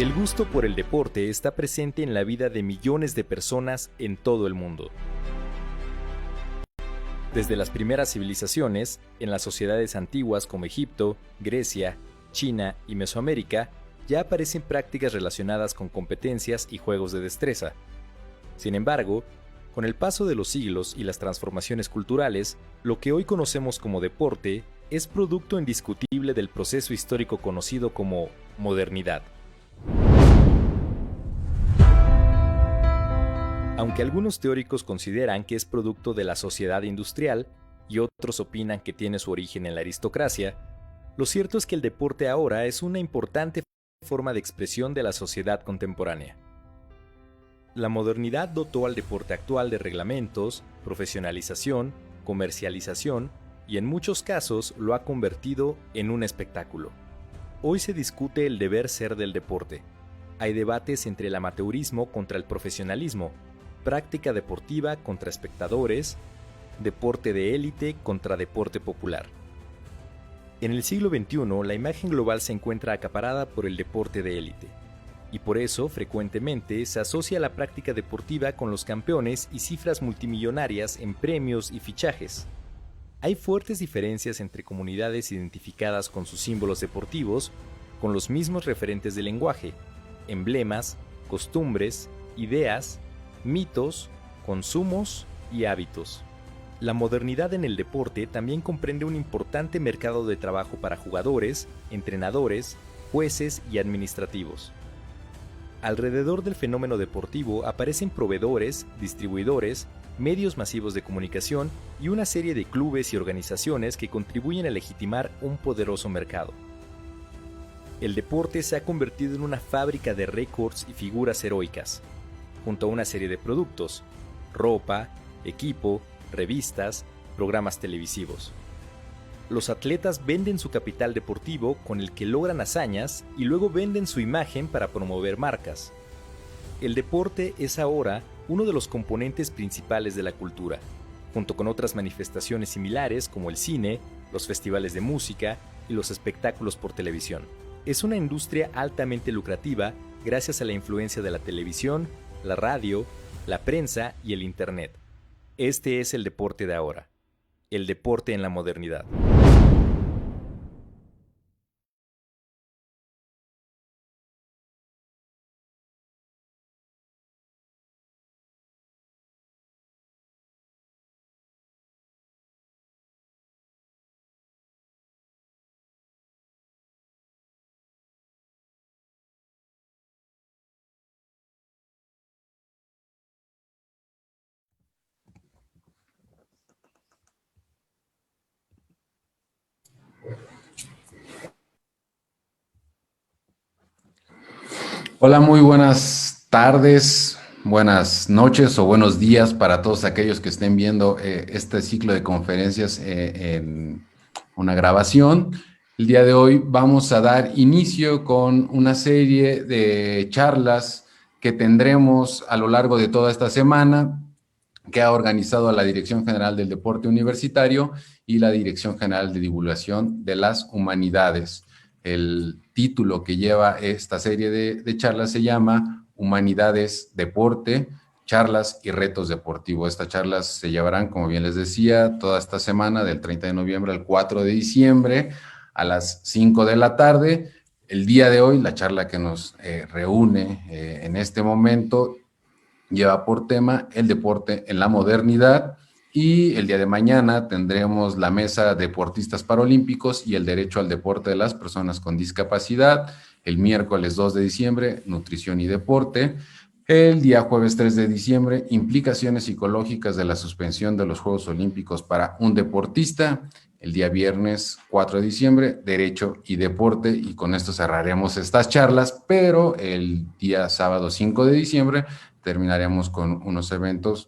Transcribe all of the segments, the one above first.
El gusto por el deporte está presente en la vida de millones de personas en todo el mundo. Desde las primeras civilizaciones, en las sociedades antiguas como Egipto, Grecia, China y Mesoamérica, ya aparecen prácticas relacionadas con competencias y juegos de destreza. Sin embargo, con el paso de los siglos y las transformaciones culturales, lo que hoy conocemos como deporte es producto indiscutible del proceso histórico conocido como modernidad. Aunque algunos teóricos consideran que es producto de la sociedad industrial y otros opinan que tiene su origen en la aristocracia, lo cierto es que el deporte ahora es una importante forma de expresión de la sociedad contemporánea. La modernidad dotó al deporte actual de reglamentos, profesionalización, comercialización y en muchos casos lo ha convertido en un espectáculo. Hoy se discute el deber ser del deporte. Hay debates entre el amateurismo contra el profesionalismo, práctica deportiva contra espectadores, deporte de élite contra deporte popular. En el siglo XXI, la imagen global se encuentra acaparada por el deporte de élite, y por eso frecuentemente se asocia la práctica deportiva con los campeones y cifras multimillonarias en premios y fichajes. Hay fuertes diferencias entre comunidades identificadas con sus símbolos deportivos, con los mismos referentes de lenguaje, emblemas, costumbres, ideas, mitos, consumos y hábitos. La modernidad en el deporte también comprende un importante mercado de trabajo para jugadores, entrenadores, jueces y administrativos. Alrededor del fenómeno deportivo aparecen proveedores, distribuidores, medios masivos de comunicación y una serie de clubes y organizaciones que contribuyen a legitimar un poderoso mercado. El deporte se ha convertido en una fábrica de récords y figuras heroicas, junto a una serie de productos, ropa, equipo, revistas, programas televisivos. Los atletas venden su capital deportivo con el que logran hazañas y luego venden su imagen para promover marcas. El deporte es ahora uno de los componentes principales de la cultura, junto con otras manifestaciones similares como el cine, los festivales de música y los espectáculos por televisión. Es una industria altamente lucrativa gracias a la influencia de la televisión, la radio, la prensa y el Internet. Este es el deporte de ahora, el deporte en la modernidad. Hola, muy buenas tardes, buenas noches o buenos días para todos aquellos que estén viendo este ciclo de conferencias en una grabación. El día de hoy vamos a dar inicio con una serie de charlas que tendremos a lo largo de toda esta semana, que ha organizado la Dirección General del Deporte Universitario y la Dirección General de Divulgación de las Humanidades. El título que lleva esta serie de charlas se llama Humanidades, Deporte, Charlas y Retos Deportivos. Estas charlas se llevarán, como bien les decía, toda esta semana, del 30 de noviembre al 4 de diciembre, a las 5 de la tarde. El día de hoy, la charla que nos reúne en este momento lleva por tema el deporte en la modernidad, y el día de mañana tendremos la mesa deportistas paralímpicos y el derecho al deporte de las personas con discapacidad. El miércoles 2 de diciembre, nutrición y deporte. El día jueves 3 de diciembre, implicaciones psicológicas de la suspensión de los Juegos Olímpicos para un deportista. El día viernes 4 de diciembre, derecho y deporte, y con esto cerraremos estas charlas, pero el día sábado 5 de diciembre terminaremos con unos eventos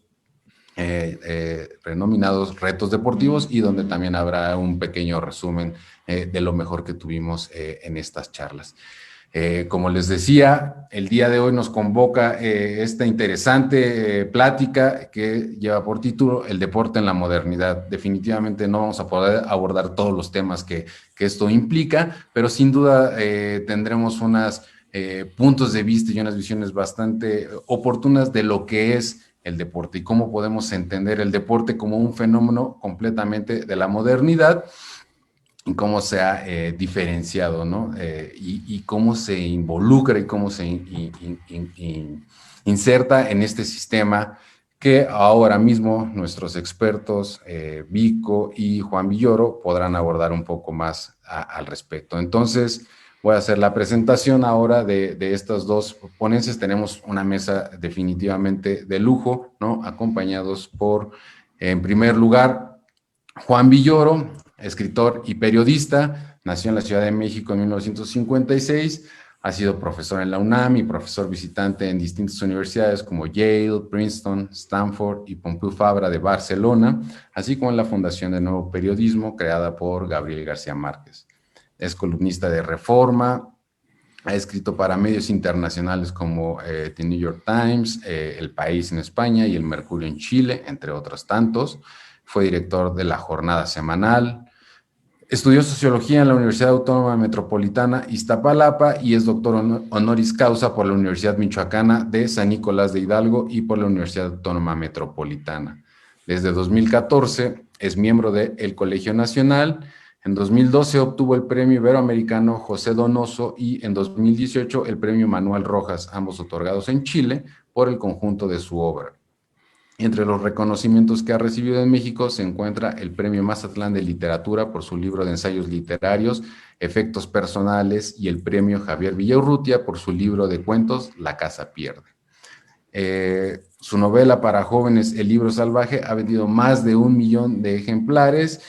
renominados retos deportivos, y donde también habrá un pequeño resumen de lo mejor que tuvimos en estas charlas. Como les decía, el día de hoy nos convoca esta interesante plática que lleva por título El deporte en la modernidad. Definitivamente no vamos a poder abordar todos los temas que esto implica, pero sin duda tendremos unas puntos de vista y unas visiones bastante oportunas de lo que es el deporte y cómo podemos entender el deporte como un fenómeno completamente de la modernidad y cómo se ha diferenciado, ¿no? Y cómo se involucra y cómo se inserta en este sistema que ahora mismo nuestros expertos, Vico y Juan Villoro, podrán abordar un poco más al respecto. Entonces, voy a hacer la presentación ahora de estas dos ponencias. Tenemos una mesa definitivamente de lujo, ¿no? Acompañados por, en primer lugar, Juan Villoro, escritor y periodista, nació en la Ciudad de México en 1956, ha sido profesor en la UNAM y profesor visitante en distintas universidades como Yale, Princeton, Stanford y Pompeu Fabra de Barcelona, así como en la Fundación de Nuevo Periodismo creada por Gabriel García Márquez. Es columnista de Reforma, ha escrito para medios internacionales como The New York Times, El País en España y El Mercurio en Chile, entre otros tantos. Fue director de La Jornada Semanal. Estudió Sociología en la Universidad Autónoma Metropolitana Iztapalapa y es doctor honoris causa por la Universidad Michoacana de San Nicolás de Hidalgo y por la Universidad Autónoma Metropolitana. Desde 2014 es miembro del Colegio Nacional. En 2012 obtuvo el Premio Iberoamericano José Donoso y en 2018 el Premio Manuel Rojas, ambos otorgados en Chile, por el conjunto de su obra. Entre los reconocimientos que ha recibido en México se encuentra el Premio Mazatlán de Literatura por su libro de ensayos literarios, Efectos Personales, y el Premio Javier Villaurrutia por su libro de cuentos, La Casa Pierde. Su novela para jóvenes, El Libro Salvaje, ha vendido más de 1 millón de ejemplares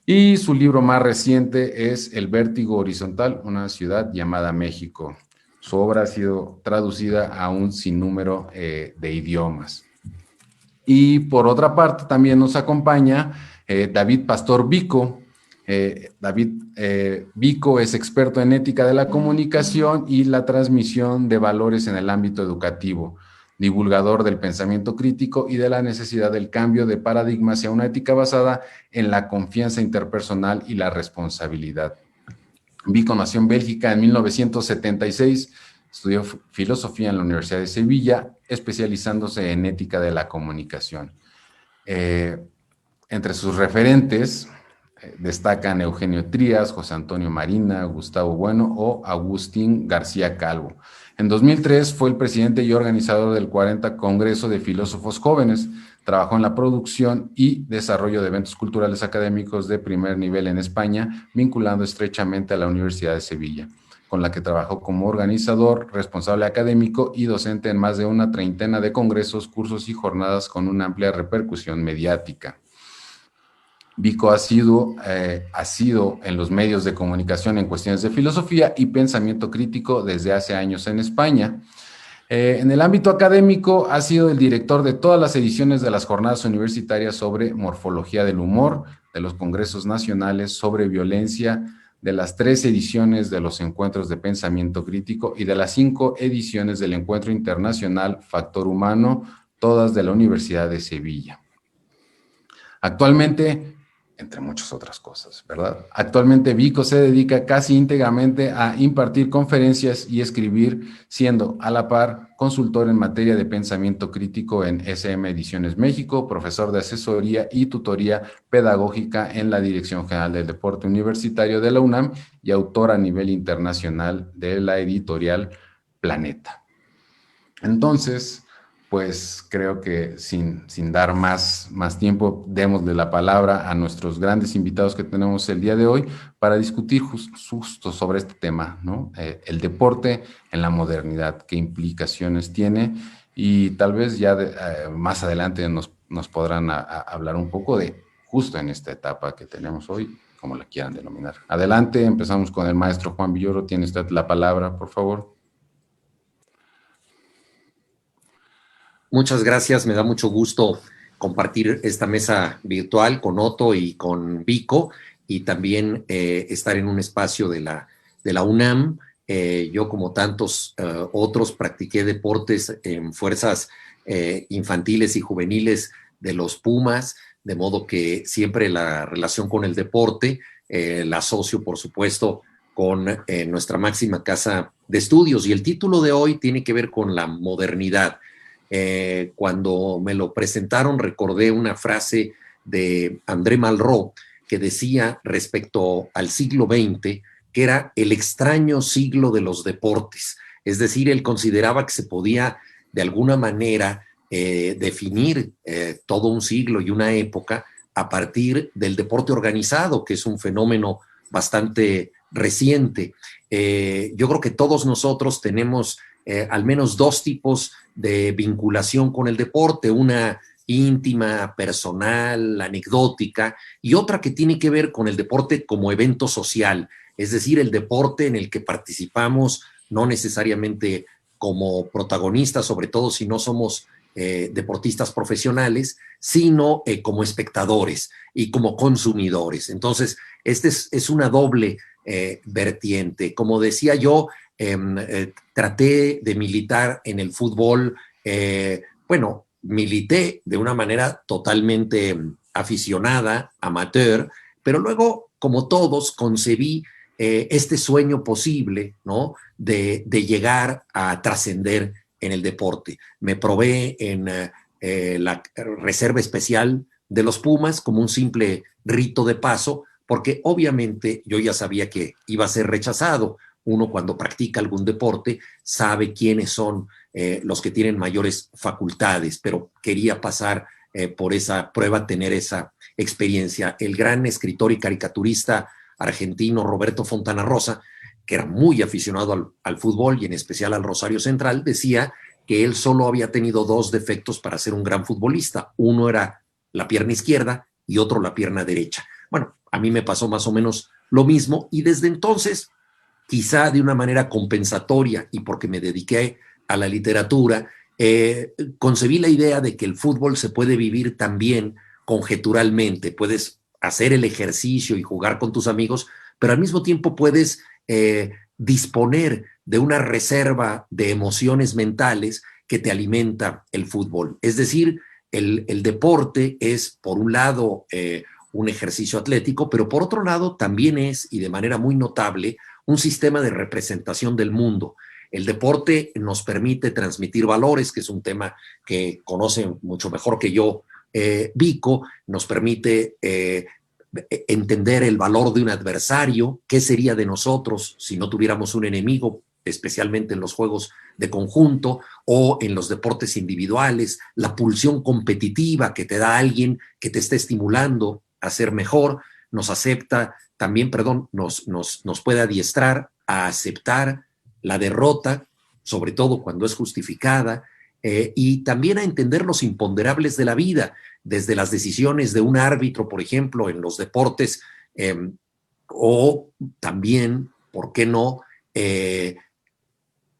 y su libro más reciente es El Vértigo Horizontal, una ciudad llamada México. Su obra ha sido traducida a un sinnúmero de idiomas. Y por otra parte también nos acompaña David Pastor Vico. David Vico es experto en ética de la comunicación y la transmisión de valores en el ámbito educativo, divulgador del pensamiento crítico y de la necesidad del cambio de paradigma hacia una ética basada en la confianza interpersonal y la responsabilidad. Vico nació en Bélgica en 1976, estudió filosofía en la Universidad de Sevilla, especializándose en ética de la comunicación. Entre sus referentes destacan Eugenio Trías, José Antonio Marina, Gustavo Bueno o Agustín García Calvo. En 2003 fue el presidente y organizador del 40 Congreso de Filósofos Jóvenes. Trabajó en la producción y desarrollo de eventos culturales académicos de primer nivel en España, vinculando estrechamente a la Universidad de Sevilla, con la que trabajó como organizador, responsable académico y docente en más de una treintena de congresos, cursos y jornadas con una amplia repercusión mediática. Vico ha sido en los medios de comunicación en cuestiones de filosofía y pensamiento crítico desde hace años en España. En el ámbito académico ha sido el director de todas las ediciones de las jornadas universitarias sobre morfología del humor, de los congresos nacionales sobre violencia, de las 3 ediciones de los encuentros de pensamiento crítico y de las 5 ediciones del encuentro internacional Factor Humano, todas de la Universidad de Sevilla. Actualmente, entre muchas otras cosas, ¿verdad? Actualmente Vico se dedica casi íntegramente a impartir conferencias y escribir, siendo a la par consultor en materia de pensamiento crítico en SM Ediciones México, profesor de asesoría y tutoría pedagógica en la Dirección General del Deporte Universitario de la UNAM y autor a nivel internacional de la editorial Planeta. Entonces, pues creo que sin dar más tiempo, démosle la palabra a nuestros grandes invitados que tenemos el día de hoy para discutir justo sobre este tema, ¿no? El deporte en la modernidad, qué implicaciones tiene, y tal vez ya más adelante nos podrán hablar un poco de justo en esta etapa que tenemos hoy, como la quieran denominar. Adelante, empezamos con el maestro Juan Villoro. Tiene usted la palabra, por favor. Muchas gracias, me da mucho gusto compartir esta mesa virtual con Otto y con Vico y también estar en un espacio de la UNAM. Yo, como tantos otros, practiqué deportes en fuerzas infantiles y juveniles de los Pumas, de modo que siempre la relación con el deporte la asocio, por supuesto, con nuestra máxima casa de estudios. Y el título de hoy tiene que ver con la modernidad. Cuando me lo presentaron recordé una frase de André Malraux que decía respecto al siglo XX que era el extraño siglo de los deportes. Es decir, él consideraba que se podía de alguna manera definir todo un siglo y una época a partir del deporte organizado, que es un fenómeno bastante reciente. Yo creo que todos nosotros tenemos al menos dos tipos de vinculación con el deporte, una íntima, personal, anecdótica, y otra que tiene que ver con el deporte como evento social, es decir, el deporte en el que participamos no necesariamente como protagonistas, sobre todo si no somos deportistas profesionales, sino como espectadores y como consumidores. Entonces, es una doble vertiente. Como decía yo, traté de militar en el fútbol, bueno, milité de una manera totalmente aficionada, amateur, pero luego, como todos, concebí este sueño posible, ¿no? De llegar a trascender en el deporte. Me probé en la reserva especial de los Pumas como un simple rito de paso, porque obviamente yo ya sabía que iba a ser rechazado. Uno cuando practica algún deporte sabe quiénes son los que tienen mayores facultades, pero quería pasar por esa prueba, tener esa experiencia. El gran escritor y caricaturista argentino Roberto Fontana Rosa, que era muy aficionado al fútbol y en especial al Rosario Central, decía que él solo había tenido dos defectos para ser un gran futbolista. Uno era la pierna izquierda y otro la pierna derecha. Bueno, a mí me pasó más o menos lo mismo y desde entonces, quizá de una manera compensatoria y porque me dediqué a la literatura, concebí la idea de que el fútbol se puede vivir también conjeturalmente. Puedes hacer el ejercicio y jugar con tus amigos, pero al mismo tiempo puedes disponer de una reserva de emociones mentales que te alimenta el fútbol. Es decir, el deporte es, por un lado, un ejercicio atlético, pero por otro lado también es, y de manera muy notable, un sistema de representación del mundo. El deporte nos permite transmitir valores, que es un tema que conoce mucho mejor que yo Vico, nos permite entender el valor de un adversario, qué sería de nosotros si no tuviéramos un enemigo, especialmente en los juegos de conjunto o en los deportes individuales, la pulsión competitiva que te da alguien que te está estimulando a ser mejor, nos acepta también, perdón, nos puede adiestrar a aceptar la derrota, sobre todo cuando es justificada, y también a entender los imponderables de la vida, desde las decisiones de un árbitro, por ejemplo, en los deportes, o también, ¿por qué no?,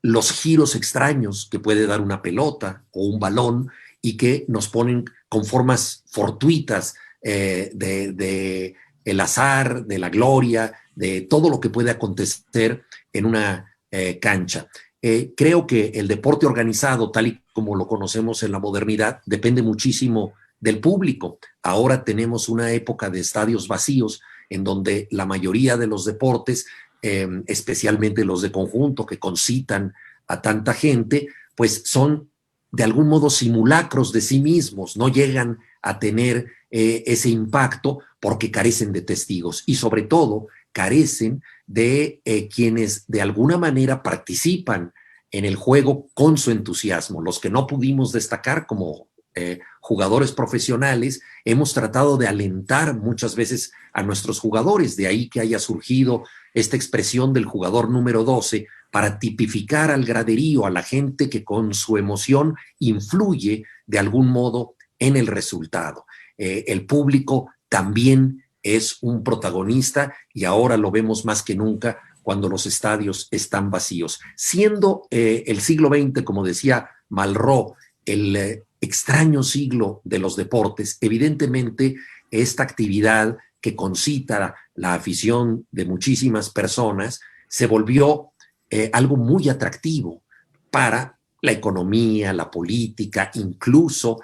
los giros extraños que puede dar una pelota o un balón y que nos ponen con formas fortuitas de el azar, de la gloria, de todo lo que puede acontecer en una cancha. Creo que el deporte organizado, tal y como lo conocemos en la modernidad, depende muchísimo del público. Ahora tenemos una época de estadios vacíos en donde la mayoría de los deportes, especialmente los de conjunto que concitan a tanta gente, pues son de algún modo simulacros de sí mismos, no llegan a tener ese impacto porque carecen de testigos y sobre todo carecen de quienes de alguna manera participan en el juego con su entusiasmo. Los que no pudimos destacar como jugadores profesionales, hemos tratado de alentar muchas veces a nuestros jugadores, de ahí que haya surgido esta expresión del jugador número 12 para tipificar al graderío, a la gente que con su emoción influye de algún modo en el resultado. El público también es un protagonista y ahora lo vemos más que nunca cuando los estadios están vacíos. Siendo el siglo XX, como decía Malraux, el extraño siglo de los deportes, evidentemente esta actividad que concita la afición de muchísimas personas se volvió algo muy atractivo para la economía, la política, incluso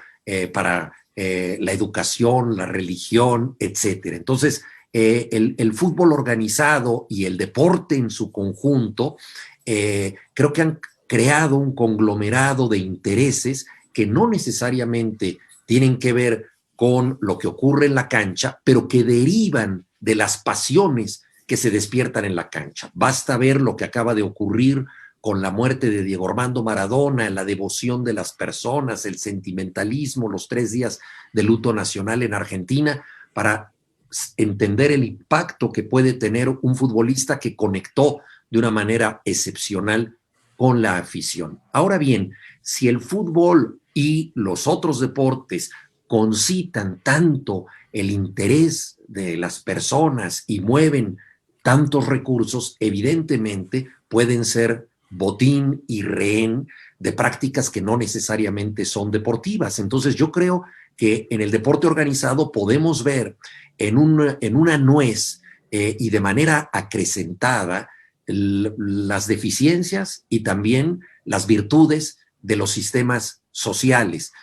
para la educación, la religión, etcétera. Entonces, el fútbol organizado y el deporte en su conjunto, creo que han creado un conglomerado de intereses que no necesariamente tienen que ver con lo que ocurre en la cancha, pero que derivan de las pasiones que se despiertan en la cancha. Basta ver lo que acaba de ocurrir con la muerte de Diego Armando Maradona, la devoción de las personas, el sentimentalismo, los 3 días de luto nacional en Argentina, para entender el impacto que puede tener un futbolista que conectó de una manera excepcional con la afición. Ahora bien, si el fútbol y los otros deportes concitan tanto el interés de las personas y mueven tantos recursos, evidentemente pueden ser botín y rehén de prácticas que no necesariamente son deportivas. Entonces yo creo que en el deporte organizado podemos ver en una nuez y de manera acrecentada las deficiencias y también las virtudes de los sistemas sociales.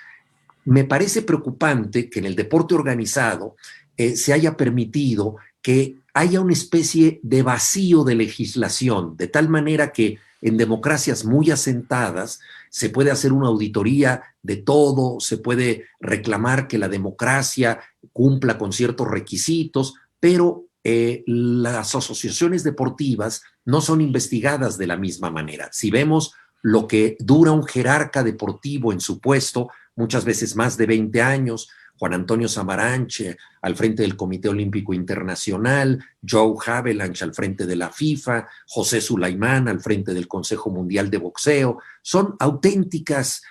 Me parece preocupante que en el deporte organizado se haya permitido que haya una especie de vacío de legislación, de tal manera que en democracias muy asentadas se puede hacer una auditoría de todo, se puede reclamar que la democracia cumpla con ciertos requisitos, pero las asociaciones deportivas no son investigadas de la misma manera. Si vemos lo que dura un jerarca deportivo en su puesto, muchas veces más de 20 años, Juan Antonio Samaranch al frente del Comité Olímpico Internacional, Joe Havelange al frente de la FIFA, José Sulaimán al frente del Consejo Mundial de Boxeo, son auténticas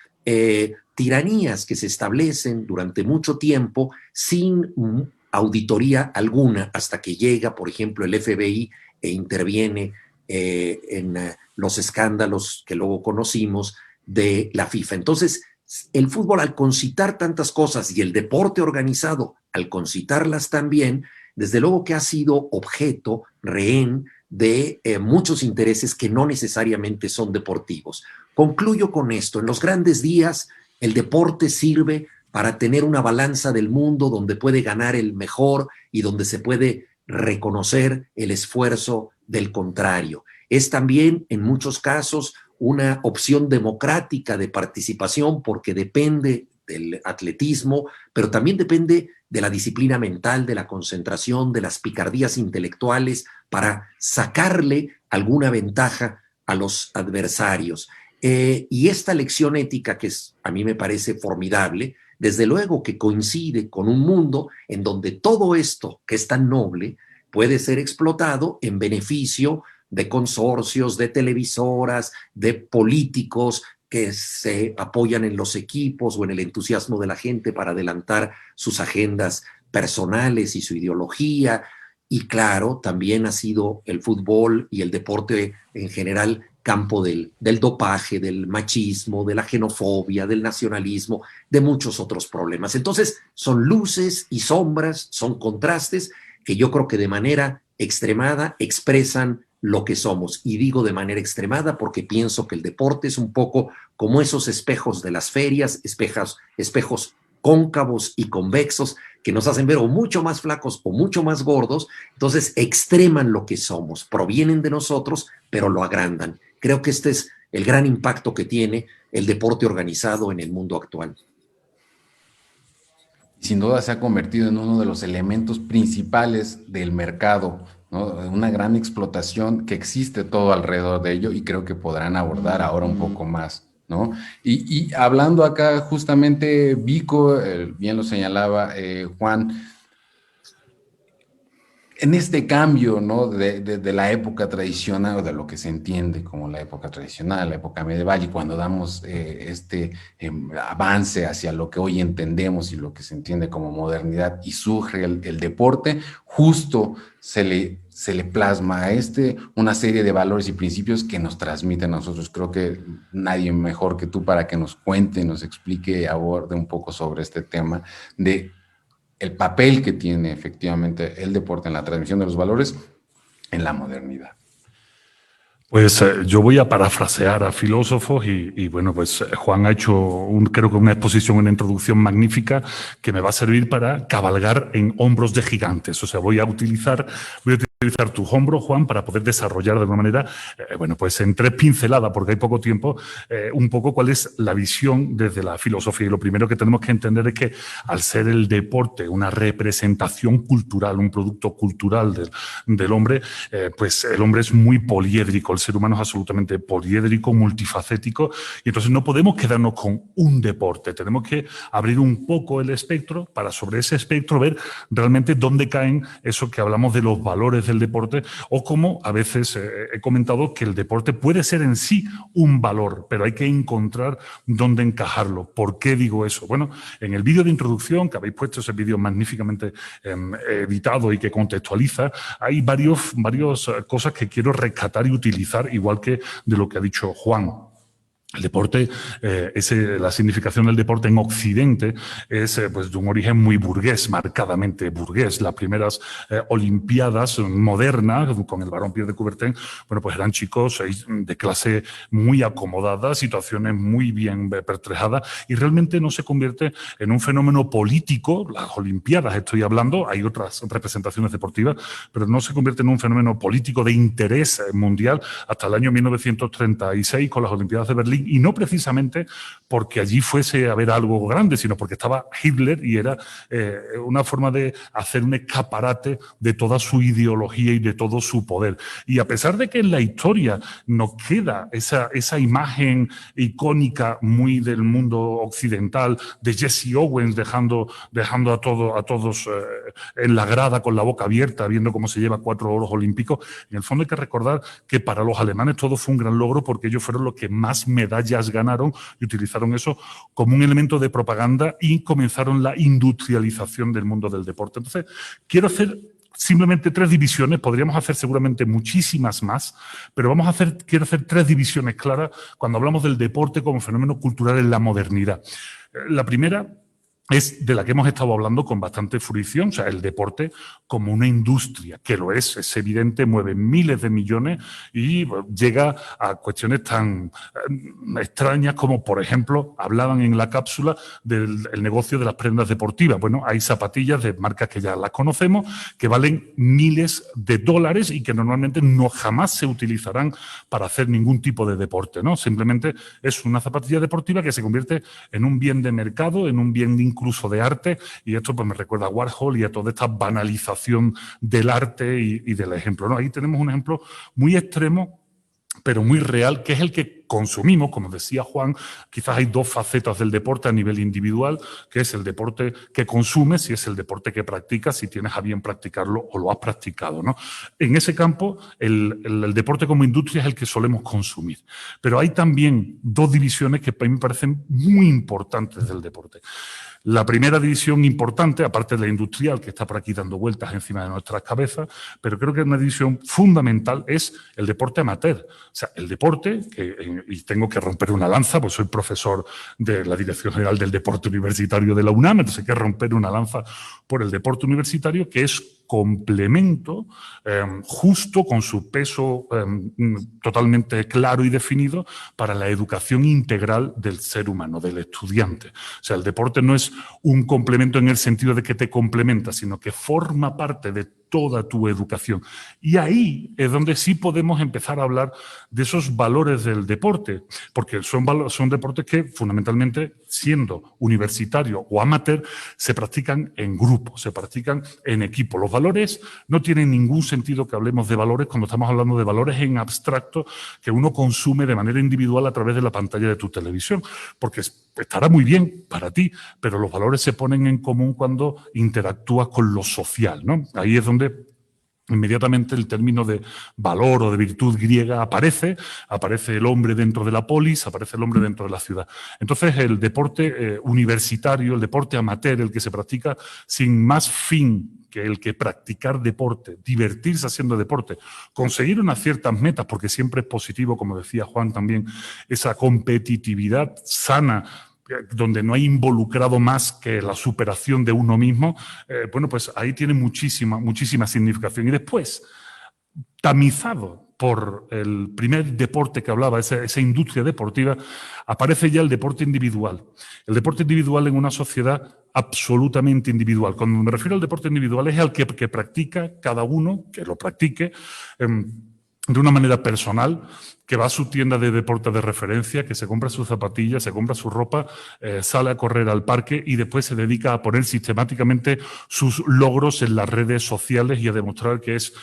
tiranías que se establecen durante mucho tiempo sin auditoría alguna, hasta que llega, por ejemplo, el FBI e interviene en los escándalos que luego conocimos de la FIFA. Entonces, el fútbol, al concitar tantas cosas, y el deporte organizado al concitarlas también, desde luego que ha sido objeto, rehén de muchos intereses que no necesariamente son deportivos. Concluyo con esto: en los grandes días el deporte sirve para tener una balanza del mundo donde puede ganar el mejor y donde se puede reconocer el esfuerzo del contrario. Es también, en muchos casos, una opción democrática de participación, porque depende del atletismo, pero también depende de la disciplina mental, de la concentración, de las picardías intelectuales para sacarle alguna ventaja a los adversarios. Y esta lección ética, que a mí me parece formidable, desde luego que coincide con un mundo en donde todo esto que es tan noble puede ser explotado en beneficio de consorcios, de televisoras, de políticos que se apoyan en los equipos o en el entusiasmo de la gente para adelantar sus agendas personales y su ideología. Y claro, también ha sido el fútbol y el deporte en general campo del dopaje, del machismo, de la xenofobia, del nacionalismo, de muchos otros problemas. Entonces, son luces y sombras, son contrastes que yo creo que de manera extremada expresan lo que somos. Y digo de manera extremada porque pienso que el deporte es un poco como esos espejos de las ferias, espejos cóncavos y convexos que nos hacen ver o mucho más flacos o mucho más gordos. Entonces extreman lo que somos, provienen de nosotros, pero lo agrandan. Creo que este es el gran impacto que tiene el deporte organizado en el mundo actual. Sin duda se ha convertido en uno de los elementos principales del mercado, ¿no? Una gran explotación que existe todo alrededor de ello, y creo que podrán abordar ahora un poco más, ¿no? Y hablando acá justamente, Vico, bien lo señalaba Juan, en este cambio, ¿no? de la época tradicional, o de lo que se entiende como la época tradicional, la época medieval, y cuando damos avance hacia lo que hoy entendemos y lo que se entiende como modernidad, y surge el deporte, justo se le plasma a una serie de valores y principios que nos transmiten a nosotros. Creo que nadie mejor que tú para que nos cuente, nos explique, aborde un poco sobre este tema de el papel que tiene efectivamente el deporte en la transmisión de los valores en la modernidad. Pues yo voy a parafrasear a filósofos y bueno, pues Juan ha hecho creo que una exposición, una introducción magnífica que me va a servir para cabalgar en hombros de gigantes. O sea, voy a utilizar tus hombros, Juan, para poder desarrollar de alguna manera, bueno, pues en 3 pinceladas, porque hay poco tiempo, un poco cuál es la visión desde la filosofía. Y lo primero que tenemos que entender es que al ser el deporte una representación cultural, un producto cultural del hombre, pues el hombre es muy poliédrico, el ser humano es absolutamente poliédrico, multifacético, y entonces no podemos quedarnos con un deporte, tenemos que abrir un poco el espectro para sobre ese espectro ver realmente dónde caen eso que hablamos de los valores del deporte, o como a veces he comentado que el deporte puede ser en sí un valor, pero hay que encontrar dónde encajarlo. ¿Por qué digo eso? Bueno, en el vídeo de introducción, que habéis puesto, ese vídeo magníficamente editado y que contextualiza, hay varias cosas que quiero rescatar y utilizar, igual que de lo que ha dicho Juan. El deporte, la significación del deporte en Occidente es pues, de un origen muy burgués, marcadamente burgués. Las primeras Olimpiadas modernas, con el Barón Pierre de Coubertin, bueno, pues eran chicos de clase muy acomodada, situaciones muy bien pertrejadas, y realmente no se convierte en un fenómeno político. Las Olimpiadas, estoy hablando, hay otras representaciones deportivas, pero no se convierte en un fenómeno político de interés mundial hasta el año 1936 con las Olimpiadas de Berlín. Y no precisamente porque allí fuese a haber algo grande, sino porque estaba Hitler y era una forma de hacer un escaparate de toda su ideología y de todo su poder. Y a pesar de que en la historia nos queda esa imagen icónica muy del mundo occidental de Jesse Owens dejando a todos en la grada con la boca abierta, viendo cómo se lleva 4 oros olímpicos, en el fondo hay que recordar que para los alemanes todo fue un gran logro porque ellos fueron los que más medallas ganaron y utilizaron eso como un elemento de propaganda y comenzaron la industrialización del mundo del deporte. Entonces, quiero hacer simplemente 3 divisiones, podríamos hacer seguramente muchísimas más, pero quiero hacer 3 divisiones claras cuando hablamos del deporte como fenómeno cultural en la modernidad. La primera es de la que hemos estado hablando con bastante fruición, o sea, el deporte como una industria, que lo es evidente, mueve miles de millones y llega a cuestiones tan extrañas como, por ejemplo, hablaban en la cápsula del negocio de las prendas deportivas. Bueno, hay zapatillas de marcas que ya las conocemos, que valen miles de dólares y que normalmente jamás se utilizarán para hacer ningún tipo de deporte, ¿no? Simplemente es una zapatilla deportiva que se convierte en un bien de mercado, en un bien incluso de arte, y esto pues me recuerda a Warhol y a toda esta banalización del arte y del ejemplo, ¿no? Ahí tenemos un ejemplo muy extremo, pero muy real, que es el que consumimos, como decía Juan. Quizás hay 2 facetas del deporte a nivel individual, que es el deporte que consumes y es el deporte que practicas, si tienes a bien practicarlo o lo has practicado, ¿no? En ese campo, el deporte como industria es el que solemos consumir. Pero hay también 2 divisiones que a mí me parecen muy importantes del deporte. La primera división importante, aparte de la industrial, que está por aquí dando vueltas encima de nuestras cabezas, pero creo que una división fundamental es el deporte amateur. O sea, el deporte, y tengo que romper una lanza, pues soy profesor de la Dirección General del Deporte Universitario de la UNAM, entonces hay que romper una lanza por el deporte universitario, que es complemento justo con su peso totalmente claro y definido para la educación integral del ser humano, del estudiante. O sea, el deporte no es un complemento en el sentido de que te complementa, sino que forma parte de toda tu educación. Y ahí es donde sí podemos empezar a hablar de esos valores del deporte, porque son deportes que fundamentalmente, siendo universitario o amateur, se practican en grupo, se practican en equipo. Los valores no tienen ningún sentido que hablemos de valores cuando estamos hablando de valores en abstracto que uno consume de manera individual a través de la pantalla de tu televisión, porque estará muy bien para ti, pero los valores se ponen en común cuando interactúas con lo social, ¿no? Ahí es donde inmediatamente el término de valor o de virtud griega aparece el hombre dentro de la polis, aparece el hombre dentro de la ciudad. Entonces el deporte universitario, el deporte amateur, el que se practica sin más fin que el que practicar deporte, divertirse haciendo deporte, conseguir unas ciertas metas, porque siempre es positivo, como decía Juan también, esa competitividad sana, donde no hay involucrado más que la superación de uno mismo, bueno, pues ahí tiene muchísima significación. Y después, tamizado por el primer deporte que hablaba, esa industria deportiva, aparece ya el deporte individual. El deporte individual en una sociedad absolutamente individual. Cuando me refiero al deporte individual es al que practica cada uno, que lo practique de una manera personal, que va a su tienda de deporte de referencia, que se compra sus zapatillas, se compra su ropa, sale a correr al parque y después se dedica a poner sistemáticamente sus logros en las redes sociales y a demostrar que es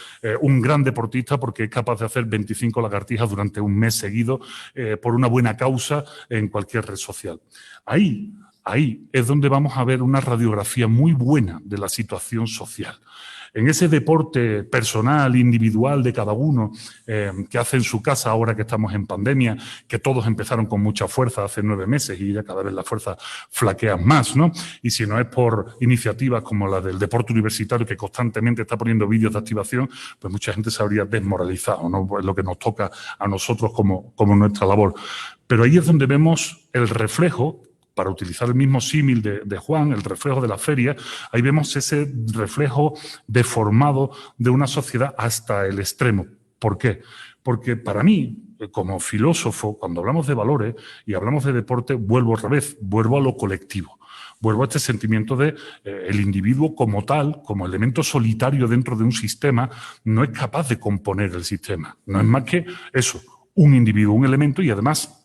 un gran deportista porque es capaz de hacer 25 lagartijas durante un mes seguido por una buena causa en cualquier red social. Ahí es donde vamos a ver una radiografía muy buena de la situación social. En ese deporte personal, individual de cada uno que hace en su casa ahora que estamos en pandemia, que todos empezaron con mucha fuerza hace 9 meses y ya cada vez las fuerzas flaquean más, ¿no? Y si no es por iniciativas como la del deporte universitario que constantemente está poniendo vídeos de activación, pues mucha gente se habría desmoralizado, ¿no? Pues lo que nos toca a nosotros como nuestra labor. Pero ahí es donde vemos el reflejo, para utilizar el mismo símil de Juan, el reflejo de la feria, ahí vemos ese reflejo deformado de una sociedad hasta el extremo. ¿Por qué? Porque para mí, como filósofo, cuando hablamos de valores y hablamos de deporte, vuelvo otra vez, vuelvo a lo colectivo. Vuelvo a este sentimiento de el individuo como tal, como elemento solitario dentro de un sistema, no es capaz de componer el sistema. No es más que eso, un individuo, un elemento, y además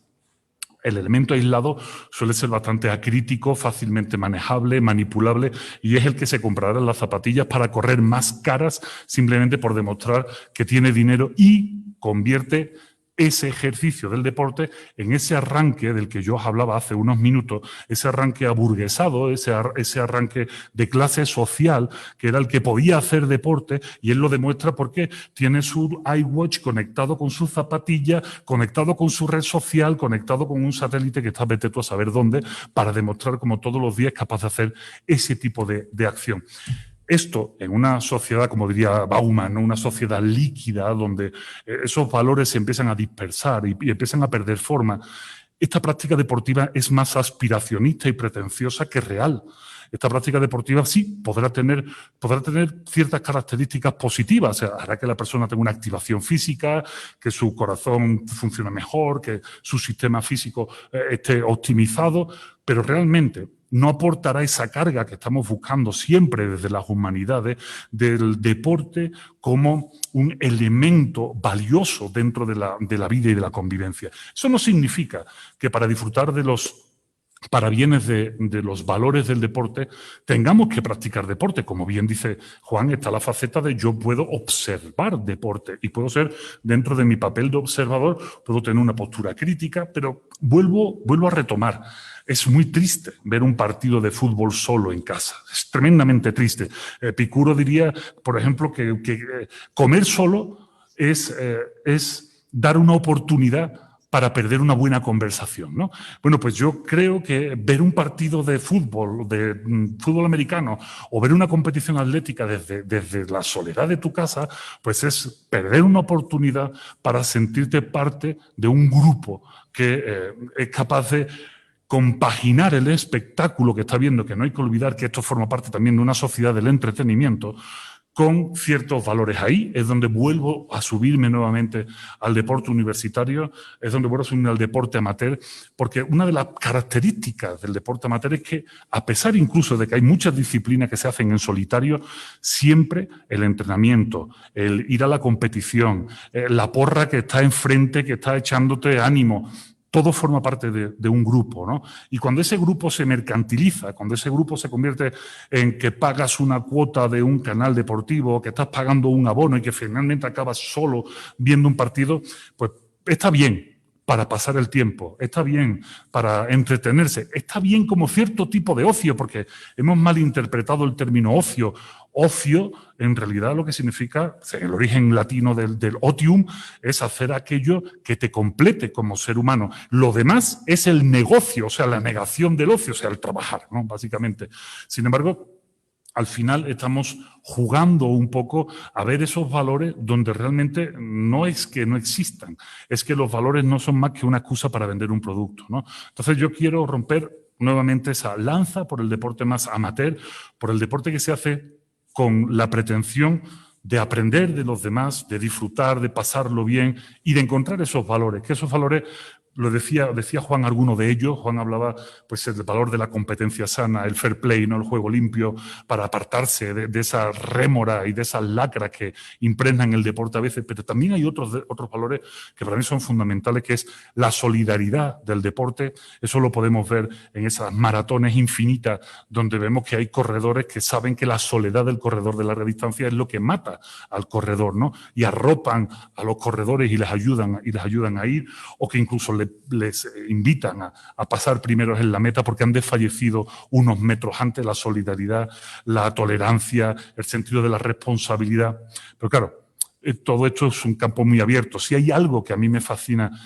el elemento aislado suele ser bastante acrítico, fácilmente manejable, manipulable, y es el que se comprará las zapatillas para correr más caras simplemente por demostrar que tiene dinero y convierte ese ejercicio del deporte en ese arranque del que yo os hablaba hace unos minutos, ese arranque aburguesado, ese arranque de clase social, que era el que podía hacer deporte, y él lo demuestra porque tiene su iWatch conectado con su zapatilla, conectado con su red social, conectado con un satélite que está vete tú a saber dónde, para demostrar como todos los días es capaz de hacer ese tipo de acción. Esto en una sociedad, como diría Bauman, ¿no? Una sociedad líquida donde esos valores se empiezan a dispersar y empiezan a perder forma. Esta práctica deportiva es más aspiracionista y pretenciosa que real. Esta práctica deportiva sí podrá tener ciertas características positivas. O sea, hará que la persona tenga una activación física, que su corazón funcione mejor, que su sistema físico esté optimizado, pero realmente no aportará esa carga que estamos buscando siempre desde las humanidades del deporte como un elemento valioso dentro de la vida y de la convivencia. Eso no significa que para disfrutar de los parabienes de los valores del deporte tengamos que practicar deporte. Como bien dice Juan, está la faceta de yo puedo observar deporte y puedo ser, dentro de mi papel de observador, puedo tener una postura crítica, pero vuelvo a retomar. Es muy triste ver un partido de fútbol solo en casa. Es tremendamente triste. Epicuro diría, por ejemplo, que comer solo es dar una oportunidad para perder una buena conversación, ¿no? Bueno, pues yo creo que ver un partido de fútbol americano, o ver una competición atlética desde la soledad de tu casa, pues es perder una oportunidad para sentirte parte de un grupo que es capaz de compaginar el espectáculo que está viendo, que no hay que olvidar que esto forma parte también de una sociedad del entretenimiento, con ciertos valores. Ahí es donde vuelvo a subirme nuevamente al deporte universitario, es donde vuelvo a subirme al deporte amateur, porque una de las características del deporte amateur es que, a pesar incluso de que hay muchas disciplinas que se hacen en solitario, siempre el entrenamiento, el ir a la competición, la porra que está enfrente, que está echándote ánimo, todo forma parte de un grupo, ¿no? Y cuando ese grupo se mercantiliza, cuando ese grupo se convierte en que pagas una cuota de un canal deportivo, que estás pagando un abono y que finalmente acabas solo viendo un partido, pues está bien para pasar el tiempo, está bien para entretenerse, está bien como cierto tipo de ocio, porque hemos malinterpretado el término ocio. Ocio, en realidad, lo que significa, el origen latino del otium, es hacer aquello que te complete como ser humano. Lo demás es el negocio, o sea, la negación del ocio, o sea, el trabajar, ¿no? Básicamente. Sin embargo, al final estamos jugando un poco a ver esos valores donde realmente no es que no existan, es que los valores no son más que una excusa para vender un producto, ¿no? Entonces yo quiero romper nuevamente esa lanza por el deporte más amateur, por el deporte que se hace con la pretensión de aprender de los demás, de disfrutar, de pasarlo bien y de encontrar esos valores, que esos valores, lo decía Juan, alguno de ellos. Juan hablaba pues del valor de la competencia sana, el fair play, ¿no? El juego limpio, para apartarse de esa rémora y de esas lacras que impregnan el deporte a veces, pero también hay otros valores que para mí son fundamentales, que es la solidaridad del deporte. Eso lo podemos ver en esas maratones infinitas donde vemos que hay corredores que saben que la soledad del corredor de larga distancia es lo que mata al corredor, ¿no? Y arropan a los corredores y les ayudan a ir, o que incluso les invitan a pasar primeros en la meta porque han desfallecido unos metros antes. La solidaridad, la tolerancia, el sentido de la responsabilidad. Pero claro, todo esto es un campo muy abierto. Si hay algo que a mí me fascina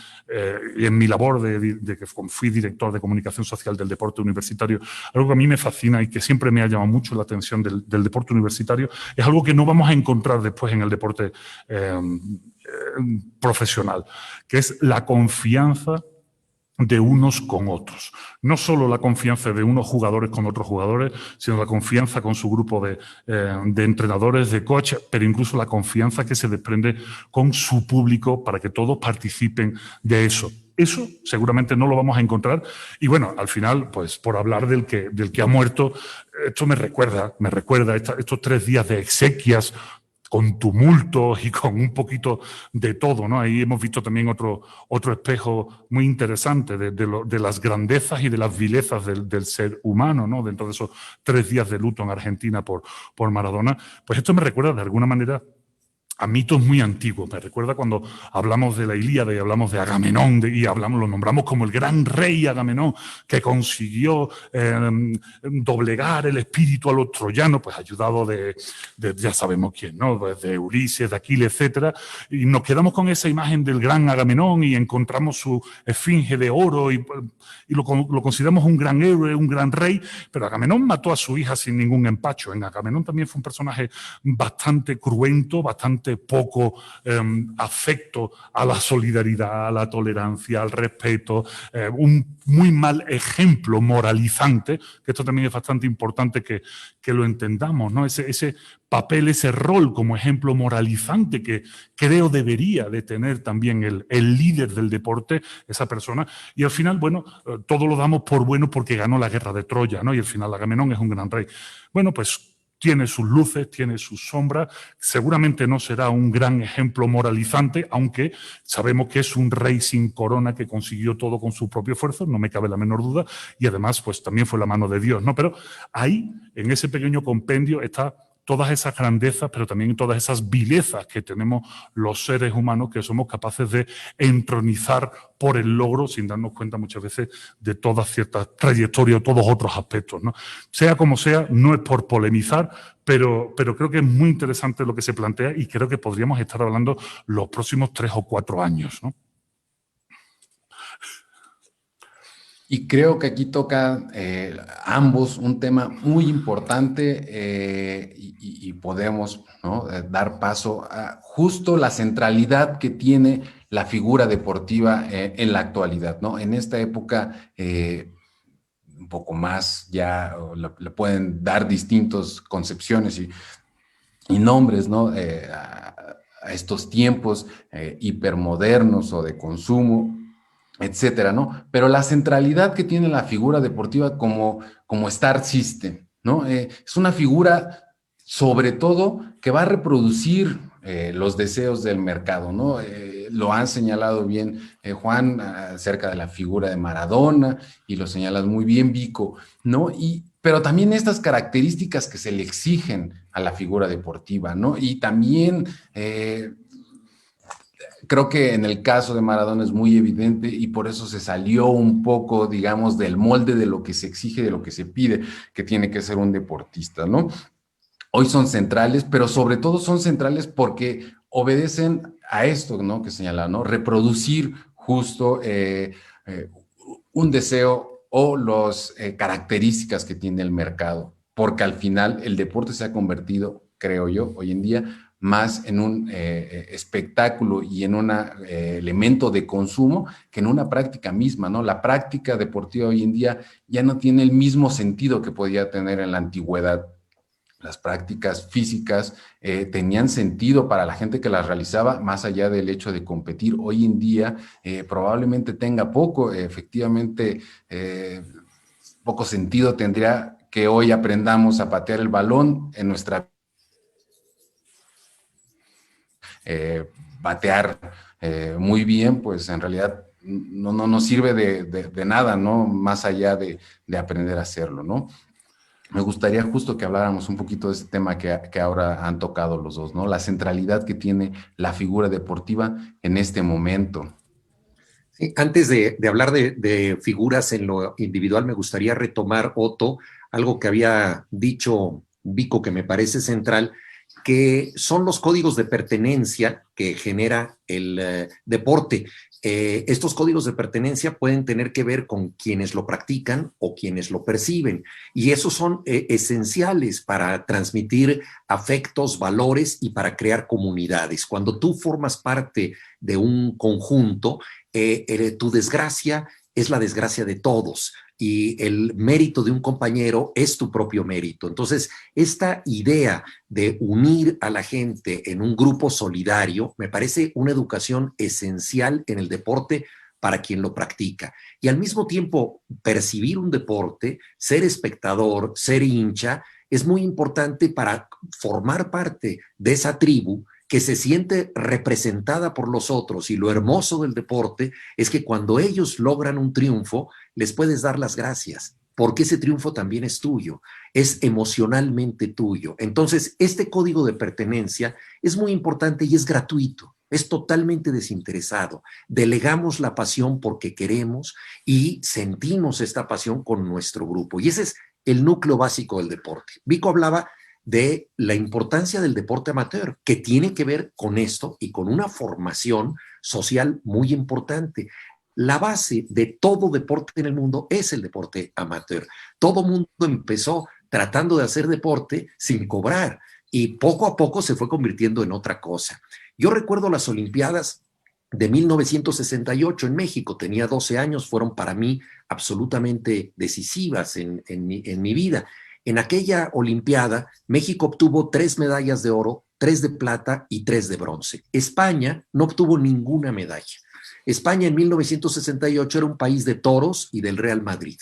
y en mi labor de que fui director de comunicación social del deporte universitario, algo que a mí me fascina y que siempre me ha llamado mucho la atención del deporte universitario, es algo que no vamos a encontrar después en el deporte profesional, que es la confianza de unos con otros. No solo la confianza de unos jugadores con otros jugadores, sino la confianza con su grupo de entrenadores, de coach, pero incluso la confianza que se desprende con su público para que todos participen de eso. Eso seguramente no lo vamos a encontrar. Y bueno, al final, pues por hablar del que ha muerto, esto me recuerda estos 3 días de exequias con tumultos y con un poquito de todo, ¿no? Ahí hemos visto también otro espejo muy interesante de las grandezas y de las vilezas del ser humano, ¿no? Dentro de esos 3 días de luto en Argentina por Maradona. Pues esto me recuerda de alguna manera a mitos muy antiguos. Me recuerda cuando hablamos de la Ilíada y hablamos de Agamenón lo nombramos como el gran rey Agamenón que consiguió doblegar el espíritu a los troyanos, pues ayudado de ya sabemos quién, ¿no? Pues de Ulises, de Aquiles, etcétera. Y nos quedamos con esa imagen del gran Agamenón y encontramos su esfinge de oro y lo consideramos un gran héroe, un gran rey, pero Agamenón mató a su hija sin ningún empacho. En Agamenón también fue un personaje bastante cruento, bastante poco afecto a la solidaridad, a la tolerancia, al respeto, un muy mal ejemplo moralizante, que esto también es bastante importante que lo entendamos, ¿no? Ese papel, ese rol como ejemplo moralizante que creo debería de tener también el líder del deporte, esa persona. Y al final, bueno, todo lo damos por bueno porque ganó la guerra de Troya, ¿no? Y al final Agamenón es un gran rey. Bueno, pues tiene sus luces, tiene sus sombras, seguramente no será un gran ejemplo moralizante, aunque sabemos que es un rey sin corona que consiguió todo con su propio esfuerzo, no me cabe la menor duda, y además pues también fue la mano de Dios, ¿no? Pero ahí, en ese pequeño compendio, está todas esas grandezas, pero también todas esas vilezas que tenemos los seres humanos, que somos capaces de entronizar por el logro, sin darnos cuenta muchas veces de todas ciertas trayectorias o todos otros aspectos, ¿no? Sea como sea, no es por polemizar, pero creo que es muy interesante lo que se plantea y creo que podríamos estar hablando los próximos 3 o 4 años, ¿no? Y creo que aquí tocan ambos un tema muy importante y podemos, ¿no?, dar paso a justo la centralidad que tiene la figura deportiva en la actualidad, ¿no? En esta época, un poco más ya le pueden dar distintas concepciones y nombres, ¿no? A estos tiempos hipermodernos o de consumo, etcétera, ¿no? Pero la centralidad que tiene la figura deportiva como Star System, ¿no? Es una figura, sobre todo, que va a reproducir los deseos del mercado, ¿no? Lo han señalado bien Juan acerca de la figura de Maradona y lo señalas muy bien, Vico, ¿no? Pero también estas características que se le exigen a la figura deportiva, ¿no? Y también creo que en el caso de Maradona es muy evidente y por eso se salió un poco, digamos, del molde de lo que se exige, de lo que se pide, que tiene que ser un deportista, ¿no? Hoy son centrales, pero sobre todo son centrales porque obedecen a esto, ¿no?, que señala, ¿no? Reproducir justo un deseo o las características que tiene el mercado, porque al final el deporte se ha convertido, creo yo, hoy en día, más en un espectáculo y en un elemento de consumo que en una práctica misma, ¿no? La práctica deportiva hoy en día ya no tiene el mismo sentido que podía tener en la antigüedad. las prácticas físicas tenían sentido para la gente que las realizaba, más allá del hecho de competir. Hoy en día probablemente tenga poco, efectivamente, poco sentido tendría que hoy aprendamos a patear el balón en nuestra batear muy bien, pues en realidad no sirve de nada, ¿no? Más allá de aprender a hacerlo, ¿no? Me gustaría justo que habláramos un poquito de este tema que ahora han tocado los dos, ¿no? La centralidad que tiene la figura deportiva en este momento. Sí, antes de hablar de figuras en lo individual, me gustaría retomar, Otto, algo que había dicho Vico que me parece central, que son los códigos de pertenencia que genera el deporte. Estos códigos de pertenencia pueden tener que ver con quienes lo practican o quienes lo perciben, y esos son esenciales para transmitir afectos, valores y para crear comunidades. Cuando tú formas parte de un conjunto, tu desgracia es la desgracia de todos y el mérito de un compañero es tu propio mérito. Entonces, esta idea de unir a la gente en un grupo solidario me parece una educación esencial en el deporte para quien lo practica. Y al mismo tiempo, percibir un deporte, ser espectador, ser hincha, es muy importante para formar parte de esa tribu que se siente representada por los otros. Y lo hermoso del deporte es que cuando ellos logran un triunfo, les puedes dar las gracias, porque ese triunfo también es tuyo, es emocionalmente tuyo. Entonces, este código de pertenencia es muy importante y es gratuito, es totalmente desinteresado. Delegamos la pasión porque queremos y sentimos esta pasión con nuestro grupo. Y ese es el núcleo básico del deporte. Vico hablaba de la importancia del deporte amateur, que tiene que ver con esto y con una formación social muy importante. La base de todo deporte en el mundo es el deporte amateur. Todo mundo empezó tratando de hacer deporte sin cobrar y poco a poco se fue convirtiendo en otra cosa. Yo recuerdo las Olimpiadas de 1968 en México, tenía 12 años, fueron para mí absolutamente decisivas en mi vida. En aquella Olimpiada, México obtuvo 3 medallas de oro, 3 de plata y 3 de bronce. España no obtuvo ninguna medalla. España en 1968 era un país de toros y del Real Madrid.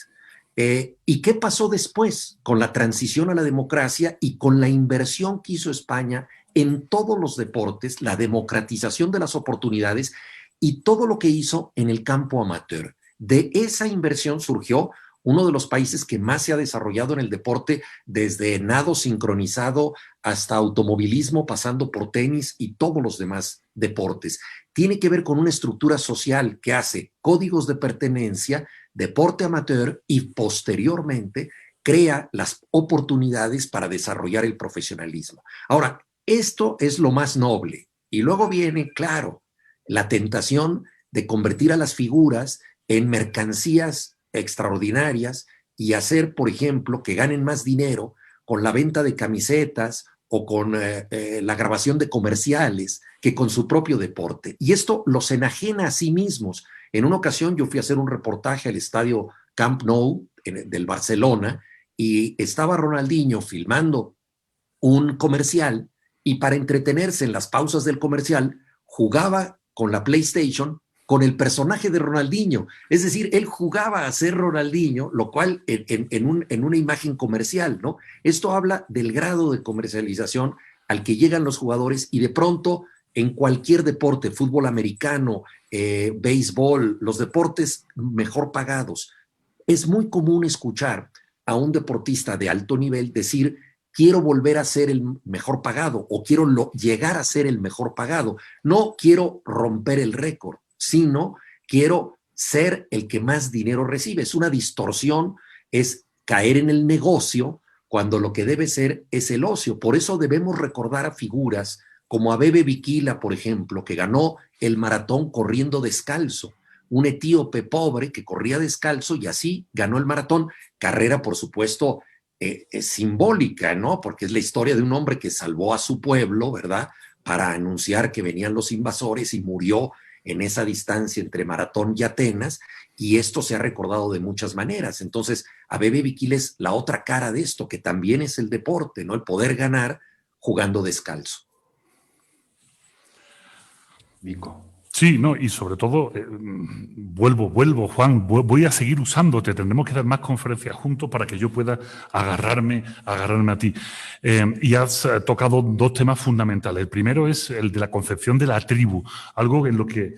¿Y qué pasó después con la transición a la democracia y con la inversión que hizo España en todos los deportes, la democratización de las oportunidades y todo lo que hizo en el campo amateur? De esa inversión surgió uno de los países que más se ha desarrollado en el deporte, desde nado sincronizado hasta automovilismo, pasando por tenis y todos los demás deportes. Tiene que ver con una estructura social que hace códigos de pertenencia, deporte amateur y posteriormente crea las oportunidades para desarrollar el profesionalismo. Ahora, esto es lo más noble. Y luego viene, claro, la tentación de convertir a las figuras en mercancías extraordinarias y hacer, por ejemplo, que ganen más dinero con la venta de camisetas o con la grabación de comerciales que con su propio deporte. Y esto los enajena a sí mismos. En una ocasión yo fui a hacer un reportaje al estadio Camp Nou del Barcelona y estaba Ronaldinho filmando un comercial y para entretenerse en las pausas del comercial jugaba con la PlayStation con el personaje de Ronaldinho. Es decir, él jugaba a ser Ronaldinho, lo cual en una imagen comercial, ¿no? Esto habla del grado de comercialización al que llegan los jugadores y de pronto en cualquier deporte, fútbol americano, béisbol, los deportes mejor pagados, es muy común escuchar a un deportista de alto nivel decir: quiero volver a ser el mejor pagado o quiero llegar a ser el mejor pagado. No quiero romper el récord, sino quiero ser el que más dinero recibe. Es una distorsión, es caer en el negocio cuando lo que debe ser es el ocio. Por eso debemos recordar a figuras como Abebe Bikila, por ejemplo, que ganó el maratón corriendo descalzo. Un etíope pobre que corría descalzo y así ganó el maratón. Carrera, por supuesto, es simbólica, ¿no? Porque es la historia de un hombre que salvó a su pueblo, ¿verdad? Para anunciar que venían los invasores y murió en esa distancia entre Maratón y Atenas, y esto se ha recordado de muchas maneras. Entonces, a Bebe Bikila es la otra cara de esto, que también es el deporte, ¿no? El poder ganar jugando descalzo. Vico. Sí, no, y sobre todo, vuelvo, Juan, voy a seguir usándote, tendremos que dar más conferencias juntos para que yo pueda agarrarme a ti. Y has tocado dos temas fundamentales. El primero es el de la concepción de la tribu, algo en lo que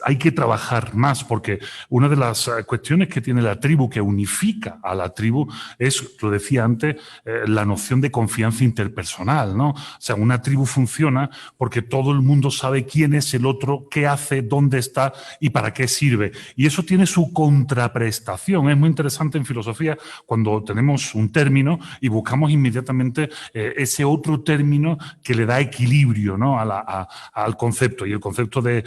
hay que trabajar más, porque una de las cuestiones que tiene la tribu, que unifica a la tribu, es, lo decía antes, la noción de confianza interpersonal, ¿no? O sea, una tribu funciona porque todo el mundo sabe quién es el otro, qué hace, dónde está y para qué sirve. Y eso tiene su contraprestación. Es muy interesante en filosofía cuando tenemos un término y buscamos inmediatamente ese otro término que le da equilibrio, ¿no? al concepto. Y el concepto de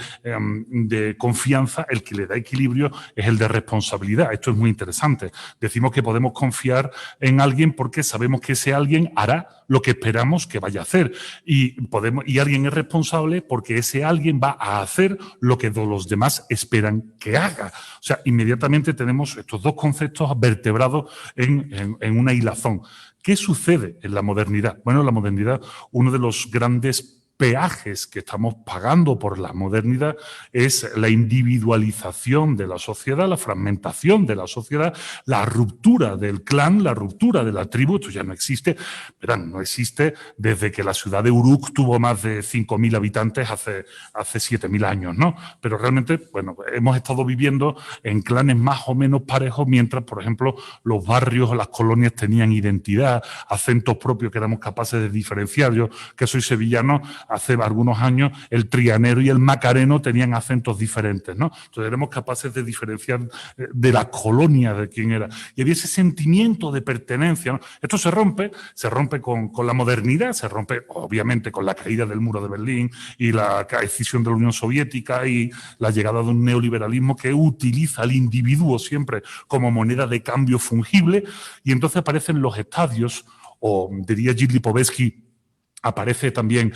confianza, el que le da equilibrio es el de responsabilidad. Esto es muy interesante. Decimos que podemos confiar en alguien porque sabemos que ese alguien hará lo que esperamos que vaya a hacer. Y alguien es responsable porque ese alguien va a hacer lo que los demás esperan que haga. O sea, inmediatamente tenemos estos dos conceptos vertebrados en una hilazón. ¿Qué sucede en la modernidad? Bueno, en la modernidad, uno de los grandes peajes que estamos pagando por la modernidad es la individualización de la sociedad, la fragmentación de la sociedad, la ruptura del clan, la ruptura de la tribu. Esto ya no existe, verán, no existe desde que la ciudad de Uruk tuvo más de 5.000 habitantes hace 7.000 años, ¿no? Pero realmente, bueno, hemos estado viviendo en clanes más o menos parejos mientras, por ejemplo, los barrios o las colonias tenían identidad, acentos propios que éramos capaces de diferenciar. Yo, que soy sevillano, hace algunos años el trianero y el macareno tenían acentos diferentes, ¿no? Entonces éramos capaces de diferenciar de la colonia de quién era. Y había ese sentimiento de pertenencia, ¿no? Esto se rompe con la modernidad, se rompe obviamente con la caída del muro de Berlín y la escisión de la Unión Soviética y la llegada de un neoliberalismo que utiliza al individuo siempre como moneda de cambio fungible, y entonces aparecen los estadios, o diría Gilles Lipovetsky, aparece también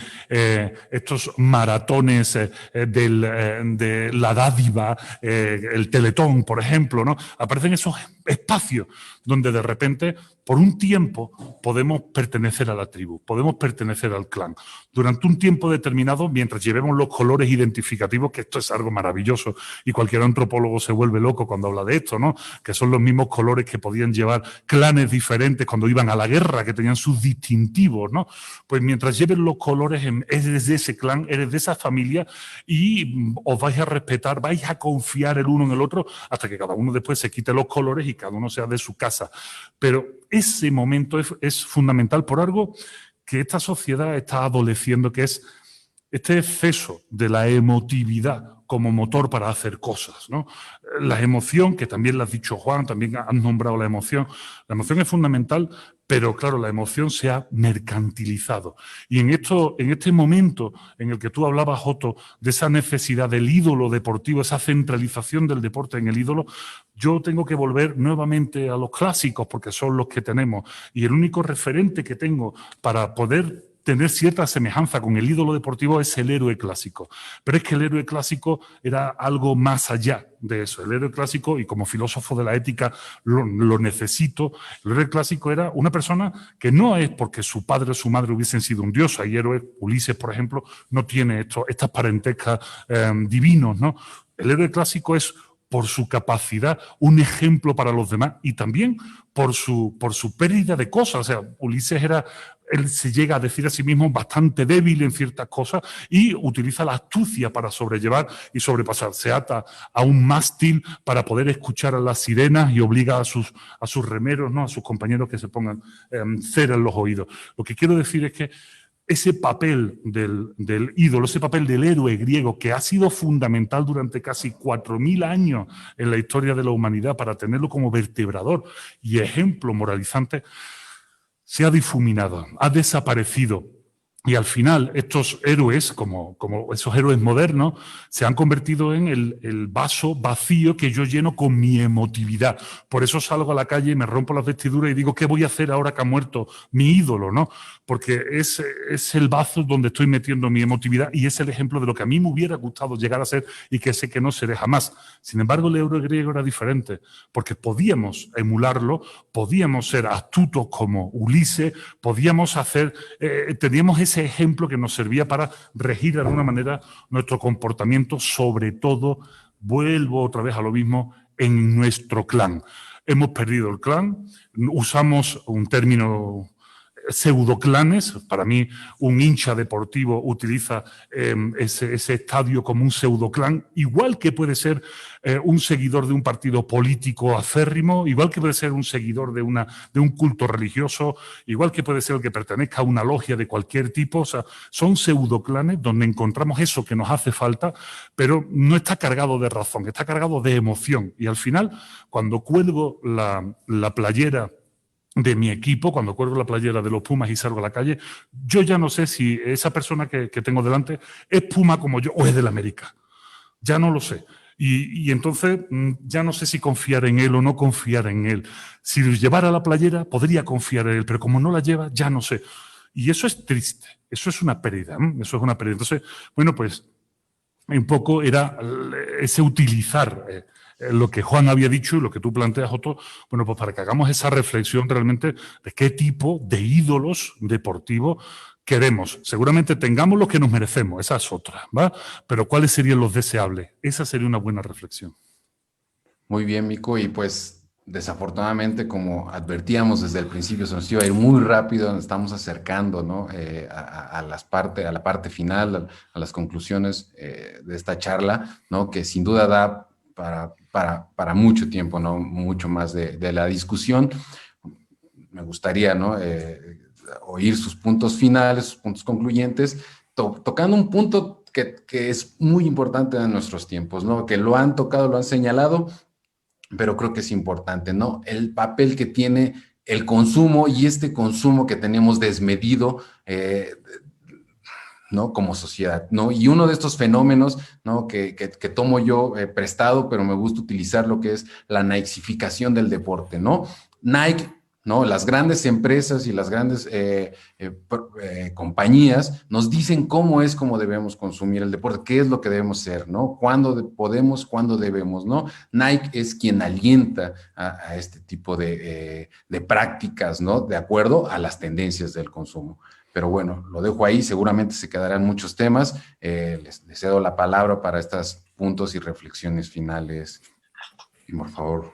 estos maratones de la dádiva, el Teletón, por ejemplo, ¿no? Aparecen esos espacios donde de repente, por un tiempo, podemos pertenecer a la tribu, podemos pertenecer al clan. Durante un tiempo determinado, mientras llevemos los colores identificativos, que esto es algo maravilloso, y cualquier antropólogo se vuelve loco cuando habla de esto, ¿no? Que son los mismos colores que podían llevar clanes diferentes cuando iban a la guerra, que tenían sus distintivos, ¿no? Pues mientras lleven los colores, eres de ese clan, eres de esa familia, y os vais a respetar, vais a confiar el uno en el otro, hasta que cada uno después se quite los colores y cada uno sea de su casa. Pero ese momento es fundamental por algo que esta sociedad está adoleciendo, que es este exceso de la emotividad como motor para hacer cosas, ¿no? La emoción, que también lo has dicho, Juan, también has nombrado la emoción es fundamental, pero claro, la emoción se ha mercantilizado. Y en este momento en el que tú hablabas, Otto, de esa necesidad del ídolo deportivo, esa centralización del deporte en el ídolo, yo tengo que volver nuevamente a los clásicos porque son los que tenemos. Y el único referente que tengo para poder tener cierta semejanza con el ídolo deportivo es el héroe clásico. Pero es que el héroe clásico era algo más allá de eso. El héroe clásico, y como filósofo de la ética lo necesito, el héroe clásico era una persona que no es porque su padre o su madre hubiesen sido un dios. Hay héroes, Ulises, por ejemplo, no tiene estas parentescas divinos, ¿no? El héroe clásico es, por su capacidad, un ejemplo para los demás, y también por su pérdida de cosas. O sea, Ulises él se llega a decir a sí mismo bastante débil en ciertas cosas y utiliza la astucia para sobrellevar y sobrepasar. Se ata a un mástil para poder escuchar a las sirenas y obliga a sus remeros, ¿no? A sus compañeros que se pongan cera en los oídos. Lo que quiero decir es que ese papel del ídolo, ese papel del héroe griego, que ha sido fundamental durante casi 4.000 años en la historia de la humanidad para tenerlo como vertebrador y ejemplo moralizante, se ha difuminado, ha desaparecido. Y al final, estos héroes, como esos héroes modernos, se han convertido en el vaso vacío que yo lleno con mi emotividad. Por eso salgo a la calle y me rompo las vestiduras y digo, ¿qué voy a hacer ahora que ha muerto mi ídolo, ¿no? Porque es el vaso donde estoy metiendo mi emotividad y es el ejemplo de lo que a mí me hubiera gustado llegar a ser y que sé que no seré jamás. Sin embargo, el héroe griego era diferente, porque podíamos emularlo, podíamos ser astutos como Ulises, podíamos teníamos ese ejemplo que nos servía para regir de alguna manera nuestro comportamiento, sobre todo, vuelvo otra vez a lo mismo, en nuestro clan. Hemos perdido el clan, usamos un término pseudoclanes. Para mí, un hincha deportivo utiliza ese estadio como un pseudoclan, igual que puede ser un seguidor de un partido político acérrimo, igual que puede ser un seguidor de un culto religioso, igual que puede ser el que pertenezca a una logia de cualquier tipo. O sea, son pseudoclanes donde encontramos eso que nos hace falta, pero no está cargado de razón, está cargado de emoción. Y al final, cuando cuelgo la playera de mi equipo, cuando cuelgo la playera de los Pumas y salgo a la calle, yo ya no sé si esa persona que tengo delante es Puma como yo o es del América. Ya no lo sé. Y entonces ya no sé si confiar en él o no confiar en él. Si llevara la playera, podría confiar en él, pero como no la lleva, ya no sé. Y eso es triste, eso es una pérdida, eso es una pérdida. Entonces, bueno, pues un poco era ese utilizar lo que Juan había dicho y lo que tú planteas, Otto, bueno, pues para que hagamos esa reflexión realmente de qué tipo de ídolos deportivos queremos. Seguramente tengamos los que nos merecemos, esa es otra, ¿va? Pero ¿cuáles serían los deseables? Esa sería una buena reflexión. Muy bien, Mico, y pues desafortunadamente, como advertíamos desde el principio, se nos iba a ir muy rápido, nos estamos acercando, ¿no? A la parte final, a las conclusiones de esta charla, ¿no? Que sin duda da para mucho tiempo, ¿no? Mucho más de la discusión. Me gustaría, ¿no? Oír sus puntos finales, sus puntos concluyentes, tocando un punto que es muy importante en nuestros tiempos, ¿no? Que lo han tocado, lo han señalado, pero creo que es importante, ¿no? El papel que tiene el consumo y este consumo que tenemos desmedido, ¿no? Como sociedad, ¿no? Y uno de estos fenómenos, ¿no? Que tomo yo prestado, pero me gusta utilizar lo que es la Nikeficación del deporte, ¿no? Nike, ¿no? Las grandes empresas y las grandes compañías nos dicen cómo es como debemos consumir el deporte, qué es lo que debemos ser, ¿no? Cuándo podemos, cuándo debemos, ¿no? Nike es quien alienta a este tipo de prácticas, ¿no? De acuerdo a las tendencias del consumo. Pero bueno, lo dejo ahí, seguramente se quedarán muchos temas. Les cedo la palabra para estos puntos y reflexiones finales. Y por favor.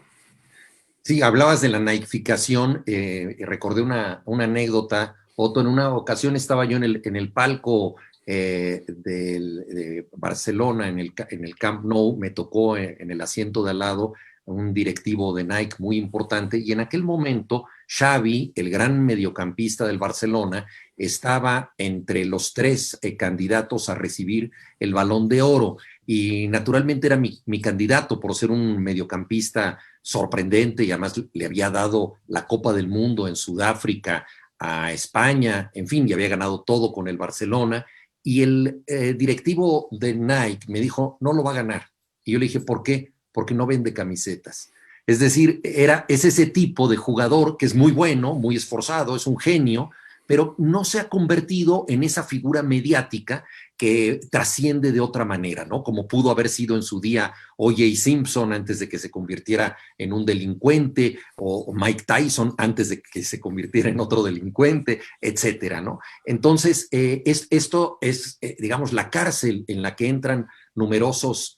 Sí, hablabas de la Nikeficación, y recordé una anécdota. Otto, en una ocasión estaba yo en el palco de Barcelona, en el Camp Nou, me tocó en el asiento de al lado un directivo de Nike muy importante, y en aquel momento Xavi, el gran mediocampista del Barcelona, estaba entre los tres candidatos a recibir el Balón de Oro, y naturalmente era mi candidato por ser un mediocampista sorprendente, y además le había dado la Copa del Mundo en Sudáfrica a España, en fin, y había ganado todo con el Barcelona, y el directivo de Nike me dijo, no lo va a ganar. Y yo le dije, ¿por qué? Porque no vende camisetas. Es decir, es ese tipo de jugador que es muy bueno, muy esforzado, es un genio, pero no se ha convertido en esa figura mediática que trasciende de otra manera, ¿no? Como pudo haber sido en su día O.J. Simpson antes de que se convirtiera en un delincuente, o Mike Tyson antes de que se convirtiera en otro delincuente, etcétera, ¿no? Entonces, esto es, digamos, la cárcel en la que entran numerosos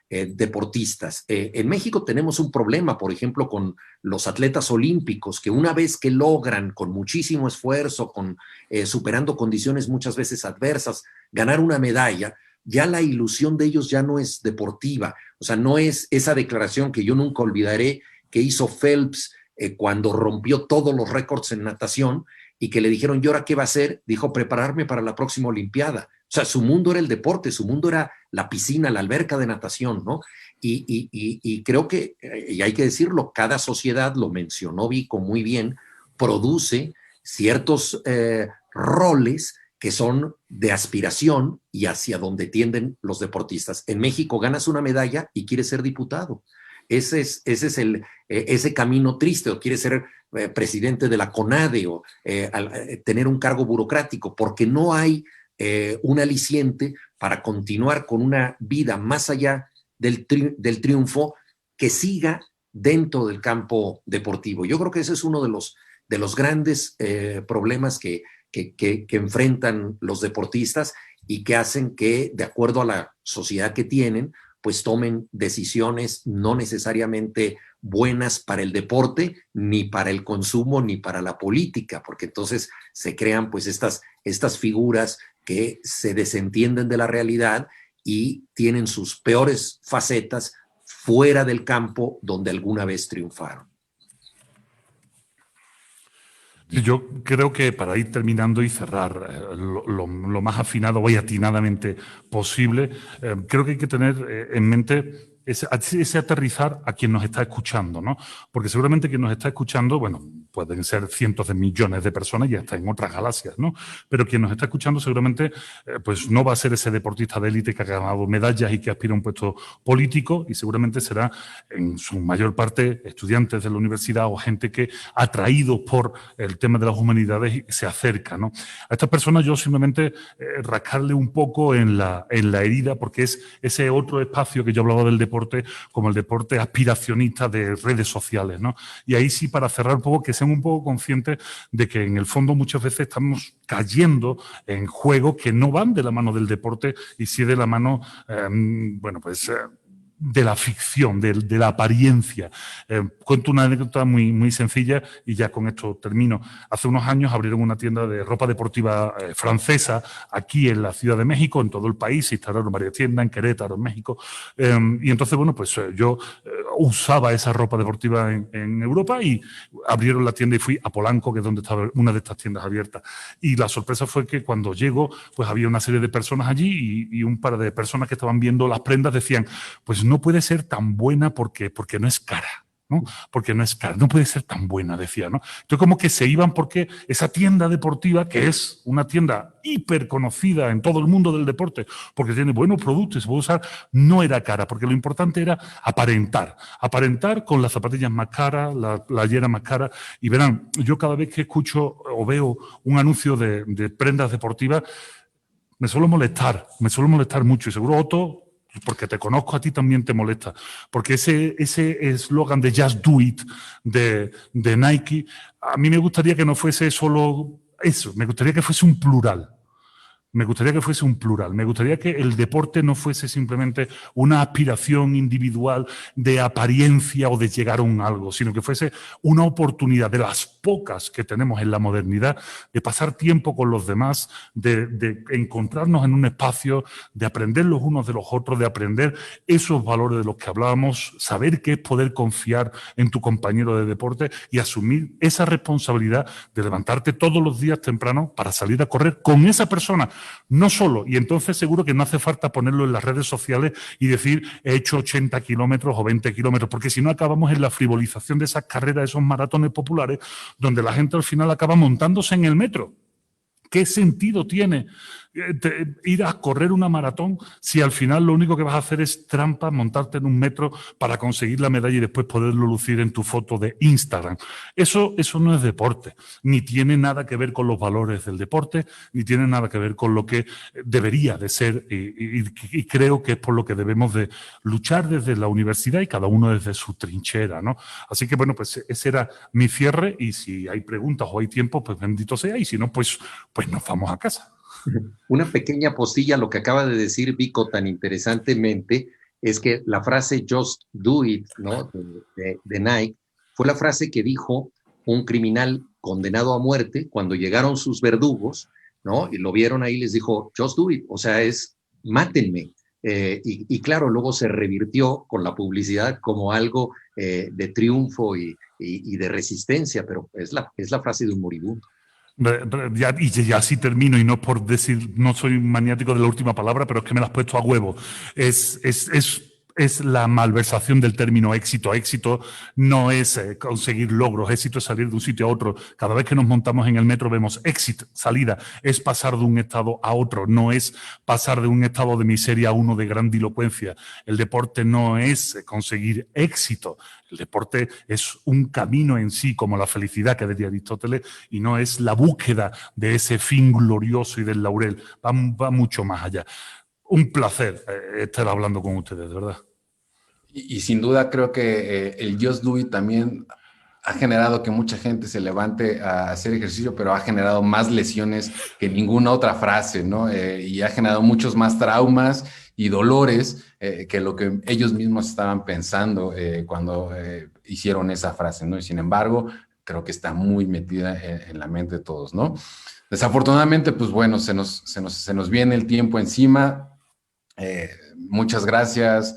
deportistas. En México tenemos un problema, por ejemplo, con los atletas olímpicos, que una vez que logran con muchísimo esfuerzo, superando condiciones muchas veces adversas, ganar una medalla, ya la ilusión de ellos ya no es deportiva. O sea, no es esa declaración que yo nunca olvidaré que hizo Phelps cuando rompió todos los récords en natación, y que le dijeron, ¿y ahora qué va a hacer? Dijo, prepararme para la próxima Olimpiada. O sea, su mundo era el deporte, su mundo era la piscina, la alberca de natación, ¿no? Y creo que, y hay que decirlo, cada sociedad, lo mencionó Vico muy bien, produce ciertos roles que son de aspiración y hacia donde tienden los deportistas. En México ganas una medalla y quieres ser diputado. Ese es ese camino triste, o quieres ser presidente de la CONADE o tener un cargo burocrático, porque no hay un aliciente para continuar con una vida más allá del triunfo que siga dentro del campo deportivo. Yo creo que ese es uno de los grandes problemas que enfrentan los deportistas y que hacen que, de acuerdo a la sociedad que tienen, pues tomen decisiones no necesariamente buenas para el deporte, ni para el consumo, ni para la política, porque entonces se crean pues estas figuras que se desentienden de la realidad y tienen sus peores facetas fuera del campo donde alguna vez triunfaron. Yo creo que para ir terminando y cerrar lo más afinado o atinadamente posible, creo que hay que tener en mente ese aterrizar a quien nos está escuchando, ¿no? Porque seguramente quien nos está escuchando, bueno, pueden ser cientos de millones de personas y hasta en otras galaxias, ¿no? Pero quien nos está escuchando seguramente pues no va a ser ese deportista de élite que ha ganado medallas y que aspira a un puesto político, y seguramente será en su mayor parte estudiantes de la universidad o gente que, atraídos por el tema de las humanidades, se acerca, ¿no? A estas personas yo simplemente rascarle un poco en la herida, porque es ese otro espacio que yo hablaba del deporte como el deporte aspiracionista de redes sociales, ¿no? Y ahí sí, para cerrar un poco, que sean un poco conscientes de que en el fondo muchas veces estamos cayendo en juegos que no van de la mano del deporte y sí de la mano, de la ficción, de la apariencia. Cuento una anécdota muy, muy sencilla y ya con esto termino. Hace unos años abrieron una tienda de ropa deportiva francesa aquí en la Ciudad de México, en todo el país. Se instalaron varias tiendas en Querétaro, en México. Y entonces, bueno, pues yo usaba esa ropa deportiva en Europa y abrieron la tienda y fui a Polanco, que es donde estaba una de estas tiendas abiertas. Y la sorpresa fue que cuando llego, pues había una serie de personas allí y un par de personas que estaban viendo las prendas decían, pues no puede ser tan buena porque no es cara, ¿no? Porque no es cara, no puede ser tan buena, decía, ¿no? Entonces como que se iban porque esa tienda deportiva, que es una tienda hiper conocida en todo el mundo del deporte, porque tiene buenos productos y se puede usar, no era cara, porque lo importante era aparentar con las zapatillas más caras, la playera más cara. Y verán, yo cada vez que escucho o veo un anuncio de prendas deportivas, me suelo molestar mucho, y seguro Otto, porque te conozco, a ti también te molesta, porque ese eslogan de Just Do It de Nike, a mí me gustaría que no fuese solo eso, me gustaría que fuese un plural. Me gustaría que fuese un plural. Me gustaría que el deporte no fuese simplemente una aspiración individual de apariencia o de llegar a un algo, sino que fuese una oportunidad de las pocas que tenemos en la modernidad de pasar tiempo con los demás, de encontrarnos en un espacio, de aprender los unos de los otros, de aprender esos valores de los que hablábamos, saber qué es poder confiar en tu compañero de deporte y asumir esa responsabilidad de levantarte todos los días temprano para salir a correr con esa persona. No solo, y entonces seguro que no hace falta ponerlo en las redes sociales y decir he hecho 80 kilómetros o 20 kilómetros, porque si no acabamos en la frivolización de esas carreras, esos maratones populares, donde la gente al final acaba montándose en el metro. ¿Qué sentido tiene ir a correr una maratón si al final lo único que vas a hacer es trampa, montarte en un metro para conseguir la medalla y después poderlo lucir en tu foto de Instagram? Eso no es deporte, ni tiene nada que ver con los valores del deporte, ni tiene nada que ver con lo que debería de ser, y creo que es por lo que debemos de luchar desde la universidad y cada uno desde su trinchera, ¿no? Así que bueno, pues ese era mi cierre, y si hay preguntas o hay tiempo, pues bendito sea, y si no, pues nos vamos a casa. Una pequeña postilla a lo que acaba de decir Vico tan interesantemente, es que la frase Just Do It, ¿no?, de Nike, fue la frase que dijo un criminal condenado a muerte cuando llegaron sus verdugos, ¿no?, y lo vieron ahí, les dijo Just Do It, o sea, es mátenme. Y claro, luego se revirtió con la publicidad como algo de triunfo y de resistencia, pero es la frase de un moribundo. Ya sí termino, y no por decir, no soy maniático de la última palabra, pero es que me la has puesto a huevo. Es es la malversación del término éxito. Éxito no es conseguir logros, éxito es salir de un sitio a otro. Cada vez que nos montamos en el metro vemos éxito, salida, es pasar de un estado a otro, no es pasar de un estado de miseria a uno de grandilocuencia. El deporte no es conseguir éxito, el deporte es un camino en sí, como la felicidad que decía Aristóteles, y no es la búsqueda de ese fin glorioso y del laurel, va mucho más allá. Un placer estar hablando con ustedes, de verdad. Y sin duda creo que el Just Do It también ha generado que mucha gente se levante a hacer ejercicio, pero ha generado más lesiones que ninguna otra frase, ¿no? Y ha generado muchos más traumas y dolores que lo que ellos mismos estaban pensando cuando hicieron esa frase, ¿no? Y sin embargo, creo que está muy metida en la mente de todos, ¿no? Desafortunadamente, pues bueno, se nos viene el tiempo encima. Muchas gracias.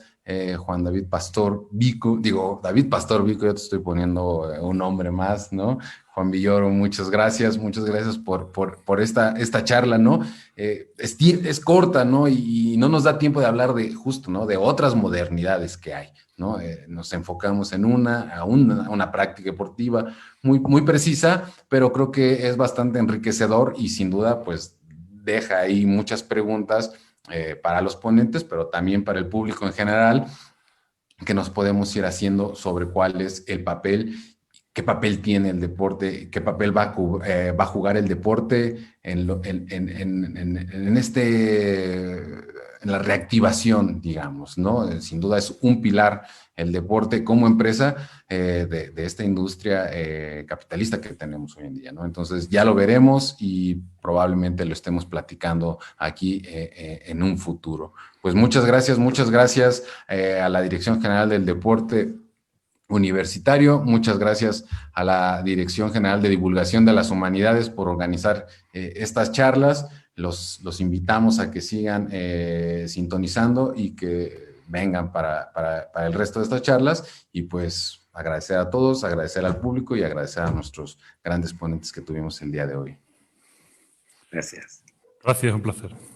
Juan David Pastor Vico, David Pastor Vico, yo te estoy poniendo un nombre más, ¿no? Juan Villoro, muchas gracias por esta charla, ¿no? Es corta, ¿no? Y no nos da tiempo de hablar de justo, ¿no? De otras modernidades que hay, ¿no? Nos enfocamos en una práctica deportiva muy precisa, pero creo que es bastante enriquecedor y sin duda, pues, deja ahí muchas preguntas para los ponentes, pero también para el público en general, que nos podemos ir haciendo sobre cuál es el papel, qué papel tiene el deporte, qué papel va a jugar el deporte en la reactivación, digamos, ¿no? Sin duda es un pilar el deporte como empresa de esta industria capitalista que tenemos hoy en día, ¿no? Entonces ya lo veremos y probablemente lo estemos platicando aquí en un futuro. Pues muchas gracias a la Dirección General del Deporte Universitario, muchas gracias a la Dirección General de Divulgación de las Humanidades por organizar estas charlas. Los invitamos a que sigan sintonizando y que vengan para el resto de estas charlas y pues agradecer a todos, agradecer al público y agradecer a nuestros grandes ponentes que tuvimos el día de hoy. Gracias. Gracias, un placer.